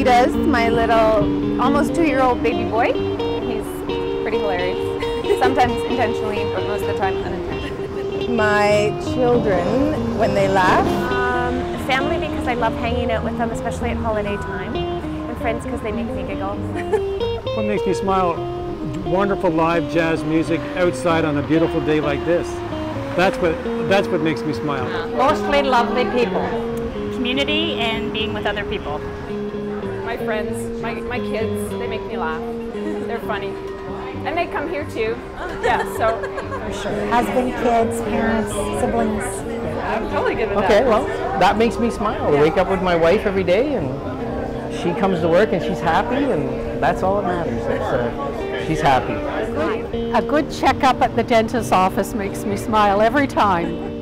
he does, my little almost 2-year-old baby boy. He's pretty hilarious. Sometimes intentionally, but most of the time unintentionally. My children, when they laugh. Family, because I love hanging out with them, especially at holiday time. And friends, because they make me giggle. What makes me smile? Wonderful live jazz music outside on a beautiful day like this. That's what makes me smile. Mostly lovely people. Community and being with other people. My friends, my kids, they make me laugh. They're funny. And they come here too. Yeah, so. For sure. Husband, kids, parents, siblings. I'm totally good with that. Okay, well, that makes me smile. I wake up with my wife every day and she comes to work and she's happy, and that's all that matters. She's happy. A good checkup at the dentist's office makes me smile every time.